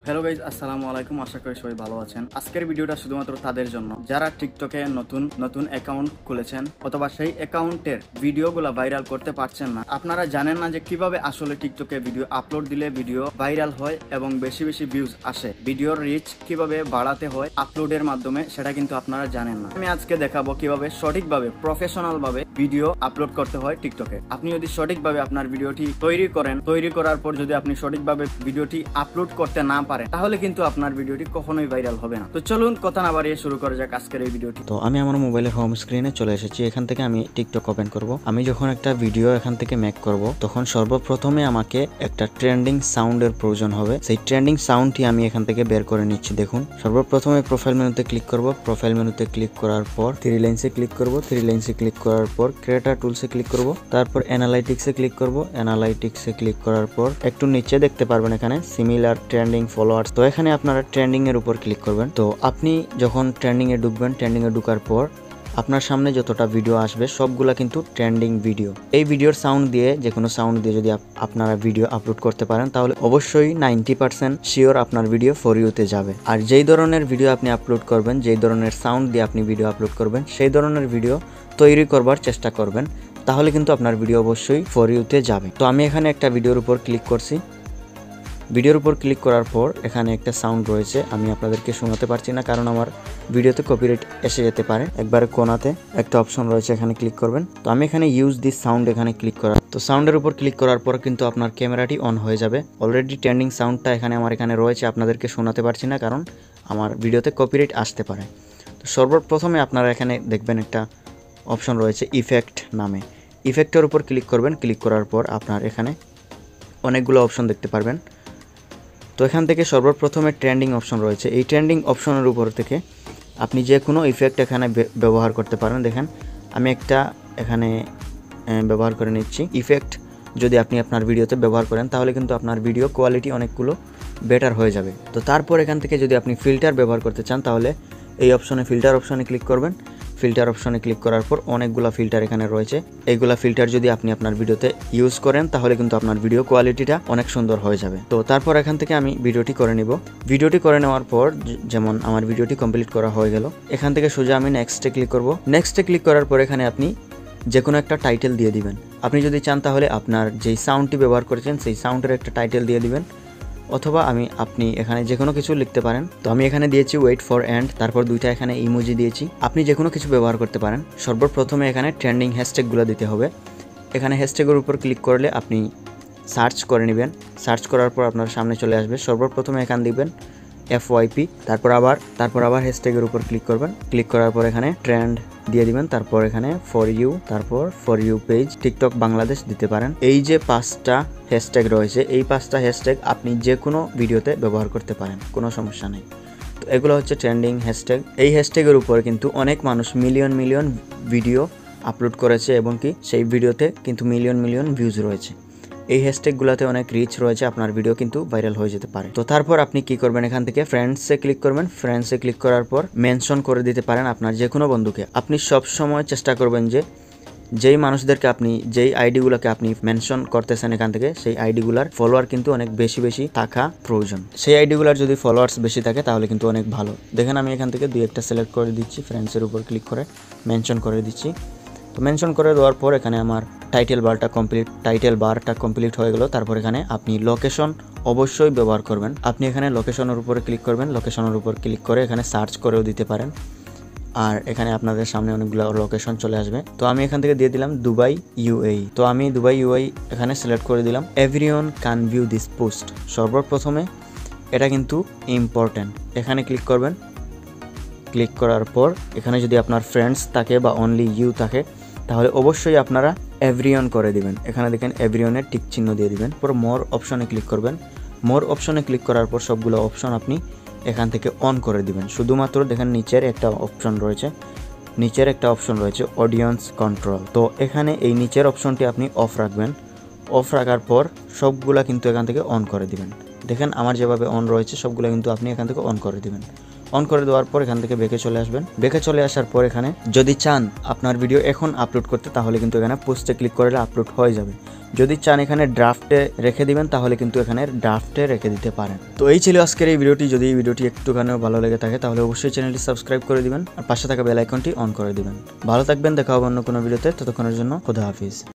Hello guys, আসসালামু আলাইকুম। আশা করি সবাই ভালো আছেন। আজকের ভিডিওটা শুধুমাত্র তাদের জন্য যারা টিকটকে নতুন অ্যাকাউন্ট খুলেছেন অথবা সেই অ্যাকাউন্টের ভিডিওগুলো ভাইরাল করতে পারছেন না। আপনারা জানেন না যে কিভাবে আসলে টিকটকে ভিডিও আপলোড দিলে ভিডিও ভাইরাল হয় এবং বেশি বেশি ভিউজ আসে। ভিডিওর রিচ কিভাবে বাড়াতে হয় আপলোডের মাধ্যমে, সেটা কিন্তু আপনারা জানেন না। আমি আজকে দেখাবো কিভাবে সঠিকভাবে প্রফেশনাল ভাবে ভিডিও আপলোড করতে হয় টিকটকে। আপনি যদি সঠিকভাবে আপনার ভিডিওটি তৈরি করার পর যদি আপনি সঠিকভাবে ভিডিওটি আপলোড করতে না পারেন, তাহলে কিন্তু আপনার ভিডিওটি কখনোই ভাইরাল হবে না। তো চলুন কথা না বাড়িয়ে শুরু করা যাক আজকের এই ভিডিওটি। তো আমি আমার মোবাইলের হোম স্ক্রিনে চলে এসেছি। এখান থেকে আমি টিকটক ওপেন করব। আমি যখন একটা ভিডিও এখান থেকে মেক করব, তখন সর্বপ্রথমে আমাকে একটা ট্রেন্ডিং সাউন্ডের প্রয়োজন হবে। সেই ট্রেন্ডিং সাউন্ডটি আমি এখান থেকে বের করে নিচ্ছি। দেখুন, সর্বপ্রথমে প্রোফাইল মেনুতে ক্লিক করব। প্রোফাইল মেনুতে ক্লিক করার পর থ্রি লাইনসে ক্লিক করব। থ্রি লাইনসে ক্লিক করার পর ক্রিয়েটর টুলসে ক্লিক করব। তারপর অ্যানালাইটিক্সে ক্লিক করব। অ্যানালাইটিক্সে ক্লিক করার পর একটু নিচে দেখতে পারবেন এখানে সিমিলার ট্রেন্ডিং ফলোয়ার্স। তো এখানে আপনারা ট্রেন্ডিং এর উপর ক্লিক করবেন। তো আপনি যখন ট্রেন্ডিং এ ঢুকবেন, ট্রেন্ডিং এ ঢুকার পর আপনার সামনে যতটা ভিডিও আসবে সবগুলা কিন্তু ট্রেন্ডিং ভিডিও। এই ভিডিওর সাউন্ড দিয়ে, যে কোনো সাউন্ড দিয়ে যদি আপনারা ভিডিও আপলোড করতে পারেন, তাহলে অবশ্যই 90% শিওর আপনার ভিডিও ফর ইউতে যাবে। আর যেই ধরনের ভিডিও আপনি আপলোড করবেন, যেই ধরনের সাউন্ড দিয়ে আপনি ভিডিও আপলোড করবেন, সেই ধরনের ভিডিও তৈরি করবার চেষ্টা করবেন, তাহলে কিন্তু আপনার ভিডিও অবশ্যই ফর ইউতে যাবে। তো আমি এখানে একটা ভিডিওর উপর ক্লিক করছি। ভিডিওর উপর ক্লিক করার পর এখানে একটা সাউন্ড রয়েছে, আমি আপনাদেরকে শোনাতে পারছি না কারণ আমার ভিডিওতে কপিরাইট এসে যেতে পারে। একবারে কোনাতে একটা অপশন রয়েছে, এখানে ক্লিক করবেন। তো আমি এখানে ইউজ দিস সাউন্ড এখানে ক্লিক করার, তো সাউন্ডের উপর ক্লিক করার পর কিন্তু আপনার ক্যামেরাটি অন হয়ে যাবে। অলরেডি ট্রেন্ডিং সাউন্ডটা আমার এখানে রয়েছে, আপনাদেরকে শোনাতে পারছি না কারণ আমার ভিডিওতে কপিরাইট আসতে পারে। তো সর্বপ্রথমে আপনারা এখানে দেখবেন একটা অপশন রয়েছে ইফেক্ট নামে। ইফেক্টের উপর ক্লিক করবেন। ক্লিক করার পর আপনার এখানে অনেকগুলো অপশন দেখতে পারবেন। তো এখান থেকে সর্বপ্রথমে ট্রেন্ডিং অপশন রয়েছে। এই ট্রেন্ডিং অপশনের উপর থেকে আপনি যে কোনো ইফেক্ট এখানে ব্যবহার করতে পারেন। দেখেন, আমি একটা এখানে ব্যবহার করে নিচ্ছি। ইফেক্ট যদি আপনি আপনার ভিডিওতে ব্যবহার করেন, তাহলে কিন্তু আপনার ভিডিও কোয়ালিটি অনেকগুলো বেটার হয়ে যাবে। তো তারপর এখান থেকে যদি আপনি ফিল্টার ব্যবহার করতে চান, তাহলে এই অপশনে ফিল্টার অপশনে ক্লিক করবেন। ফিল্টার অপশনে ক্লিক করার পর অনেকগুলো ফিল্টার এখানে রয়েছে। এইগুলা ফিল্টার যদি আপনি আপনার ভিডিওতে ইউজ করেন, তাহলে কিন্তু আপনার ভিডিও কোয়ালিটিটা অনেক সুন্দর হয়ে যাবে। তো তারপর এখান থেকে আমি ভিডিওটি করে নিব। ভিডিওটি করে নেওয়ার পর যেমন আমার ভিডিওটি কমপ্লিট করা হয়ে গেল, এখান থেকে সোজা আমি নেক্সটে ক্লিক করব। নেক্সটে ক্লিক করার পর এখানে আপনি যে কোনো একটা টাইটেল দিয়ে দিবেন। আপনি যদি চান তাহলে আপনার যেই সাউন্ডটি ব্যবহার করেছেন সেই সাউন্ডের একটা টাইটেল দিয়ে দিবেন, অথবা আপনি এখানে যে কোনো কিছু লিখতে পারেন। তো আমি এখানে দিয়েছি ওয়েট ফর এন্ড, তারপর দুইটা এখানে ইমোজি দিয়েছি। আপনি যে কোনো কিছু ব্যবহার করতে পারেন। সর্বপ্রথমে এখানে ট্রেন্ডিং হ্যাশট্যাগুলো দিতে হবে। এখানে হ্যাশট্যাগের উপর ক্লিক করলে আপনি সার্চ করে নেবেন। সার্চ করার পর আপনার সামনে চলে আসবে। সর্বপ্রথমে এখানে দিবেন FYP, তারপর আবার হ্যাশট্যাগের উপর ক্লিক করবেন। ক্লিক করার পর এখানে ট্রেন্ড দিয়ে দিবেন। তারপর এখানে ফর ইউ, তারপর for you page TikTok Bangladesh দিতে পারেন। এই যে 5টা হ্যাশট্যাগ রয়েছে, এই 5টা হ্যাশট্যাগ আপনি যে কোনো ভিডিওতে ব্যবহার করতে পারেন, কোনো সমস্যা নেই। তো এগুলো হচ্ছে ট্রেন্ডিং হ্যাশট্যাগ। এই হ্যাশট্যাগের উপর কিন্তু অনেক মানুষ মিলিয়ন ভিডিও আপলোড করেছে এবং কি সেই ভিডিওতে কিন্তু মিলিয়ন ভিউজ রয়েছে। এই হ্যাশট্যাগুলোতে অনেক রিচ রয়েছে, আপনার ভিডিও কিন্তু ভাইরাল হয়ে যেতে পারে। তো তারপর আপনি কি করবেন, এখান থেকে ফ্রেন্ডসে ক্লিক করবেন। ফ্রেন্ডসে ক্লিক করার পর মেনশন করে দিতে পারেন আপনার যে কোনো বন্ধুকে। আপনি সব সময় চেষ্টা করবেন যে যেই মানুষদেরকে আপনি যেই আইডিগুলোকে আপনি মেনশন করতেছেন এখান থেকে, সেই আইডিগুলার ফলোয়ার কিন্তু অনেক বেশি থাকা প্রয়োজন। সেই আইডিগুলার যদি ফলোয়ার্স বেশি থাকে তাহলে কিন্তু অনেক ভালো। দেখেন, আমি এখান থেকে 2-1টা সিলেক্ট করে দিচ্ছি, ফ্রেন্ডসের উপর ক্লিক করে মেনশন করে দিচ্ছি। তো মেনশন করে দেওয়ার পর এখানে আমার টাইটেল বারটা কমপ্লিট হয়ে গেল। তারপর এখানে আপনি লোকেশন অবশ্যই ব্যবহার করবেন। আপনি এখানে লোকেশনের উপরে ক্লিক করবেন। লোকেশনের উপর ক্লিক করে এখানে সার্চ করেও দিতে পারেন। আর এখানে আপনাদের সামনে অনেকগুলো লোকেশন চলে আসবে। তো আমি এখান থেকে দিয়ে দিলাম দুবাই UAE। তো আমি দুবাই UAE এখানে সিলেক্ট করে দিলাম। Everyone can view this post. সর্বপ্রথমে এটা কিন্তু ইম্পর্টেন্ট, এখানে ক্লিক করবেন। ক্লিক করার পর এখানে যদি আপনার ফ্রেন্ডস থাকে বা অনলি ইউ থাকে, তাহলে অবশ্যই আপনারা এভরিওয়ান করে দিবেন। এখানে দেখেন এভরিওয়ানের টিক চিহ্ন দিয়ে দিবেন। পর মোর অপশনে ক্লিক করবেন। মোর অপশনে ক্লিক করার পর সবগুলো অপশন আপনি এখান থেকে অন করে দিবেন। শুধুমাত্র দেখেন নিচের একটা অপশন রয়েছে অডিয়েন্স কন্ট্রোল। তো এখানে এই নিচের অপশনটি আপনি অফ রাখবেন। অফ রাখার পর সবগুলা কিন্তু এখান থেকে অন করে দিবেন। দেখেন আমার যেভাবে অন রয়েছে সবগুলো কিন্তু আপনি এখান থেকে অন করে দিবেন। অন করে দেওয়ার পর এখান থেকে বেঁকে চলে আসবেন। বেঁকে চলে আসার পর এখানে যদি চান আপনার ভিডিও এখন আপলোড করতে, তাহলে কিন্তু এখানে পোস্টে ক্লিক করলে আপলোড হয়ে যাবে। যদি চান এখানে ড্রাফটে রেখে দিবেন, তাহলে কিন্তু এখানে ড্রাফটে রেখে দিতে পারেন। তো এই ছিল আজকের এই ভিডিওটি। যদি এই ভিডিওটি একটুখানিও ভালো লেগে থাকে তাহলে অবশ্যই চ্যানেলটি সাবস্ক্রাইব করে দিবেন আর পাশে থাকা বেল আইকনটি অন করে দিবেন। ভালো থাকবেন, দেখা হবে অন্য কোনো ভিডিওতে। ততক্ষণের জন্য খোদা হাফিজ।